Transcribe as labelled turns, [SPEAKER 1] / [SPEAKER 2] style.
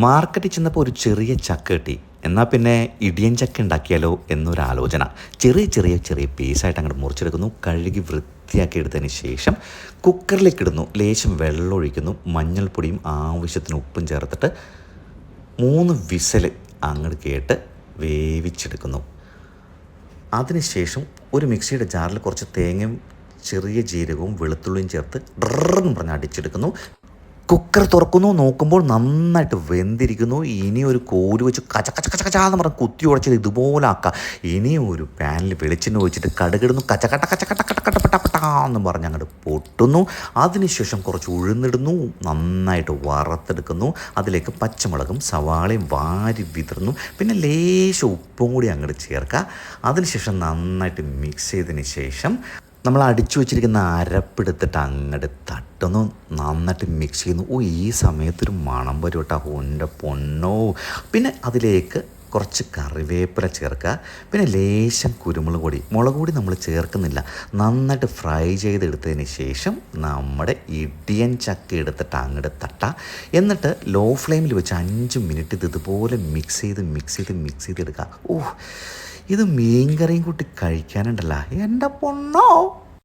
[SPEAKER 1] മാർക്കറ്റിൽ ചെന്നപ്പോൾ ഒരു ചെറിയ ചക്ക കിട്ടി. എന്നാൽ പിന്നെ ഇടിയൻ ചക്ക ഉണ്ടാക്കിയാലോ എന്നൊരാലോചന. ചെറിയ ചെറിയ ചെറിയ പീസായിട്ട് അങ്ങോട്ട് മുറിച്ചെടുക്കുന്നു. കഴുകി വൃത്തിയാക്കി എടുത്തതിന് ശേഷം കുക്കറിലേക്ക് ഇടുന്നു. ലേശം വെള്ളം ഒഴിക്കുന്നു. മഞ്ഞൾപ്പൊടിയും ആവശ്യത്തിന് ഉപ്പും ചേർത്തിട്ട് 3 വിസിൽ അങ്ങോട്ട് കേട്ട് വേവിച്ചെടുക്കുന്നു. അതിനുശേഷം ഒരു മിക്സിയുടെ ജാറിൽ കുറച്ച് തേങ്ങയും ചെറിയ ജീരകവും വെളുത്തുള്ളിയും ചേർത്ത് ഡ്രെന്ന് പറഞ്ഞ് അടിച്ചെടുക്കുന്നു. കുക്കർ തുറക്കുന്നു. നോക്കുമ്പോൾ നന്നായിട്ട് വെന്തിരിക്കുന്നു. ഇനി ഒരു കോല് വെച്ച് കച്ച കച്ച കച്ച കച്ചാന്ന് പറഞ്ഞ് കുത്തി ഉടച്ചത് ഇതുപോലെ ആക്കുക. ഇനിയും ഒരു പാനിൽ വെളിച്ചെണ്ണ ഒഴിച്ചിട്ട് കടുകിടുന്നു. കച്ച കട്ട കച്ച കട്ട കട്ട കട്ട പെട്ട പെട്ടാന്ന് പറഞ്ഞ് അങ്ങോട്ട് പൊട്ടുന്നു. അതിനുശേഷം കുറച്ച് ഉഴുന്നിടുന്നു. നന്നായിട്ട് വറുത്തെടുക്കുന്നു. അതിലേക്ക് പച്ചമുളകും സവാളയും വാരി വിതറുന്നു. പിന്നെ ലേശം ഉപ്പും കൂടി അങ്ങോട്ട് ചേർക്കുക. അതിനുശേഷം നന്നായിട്ട് മിക്സ് ചെയ്തതിന് ശേഷം നമ്മൾ അടിച്ചു വെച്ചിരിക്കുന്ന അരപ്പെടുത്തിട്ട് അങ്ങോട്ട് തട്ടുന്നു. നന്നായിട്ട് മിക്സ് ചെയ്യുന്നു. ഈ സമയത്തൊരു മണം വരും കേട്ടോ, എൻ്റെ പൊന്നോ. പിന്നെ അതിലേക്ക് കുറച്ച് കറിവേപ്പില ചേർക്കുക. പിന്നെ ലേശം കുരുമുളക് പൊടി, മുളക് പൊടി നമ്മൾ ചേർക്കുന്നില്ല. നന്നായിട്ട് ഫ്രൈ ചെയ്തെടുത്തതിന് ശേഷം നമ്മുടെ ഇടിയൻ ചക്ക എടുത്തിട്ട് അങ്ങോട്ട് തട്ടുക. എന്നിട്ട് ലോ ഫ്ലെയിമിൽ വെച്ച് 5 മിനിറ്റ് ഇതുപോലെ മിക്സ് ചെയ്തെടുക്കുക. ഇത് മീൻ കറിയും കൂട്ടി കഴിക്കാനുണ്ടല്ലോ, എൻ്റെ പൊന്നോ.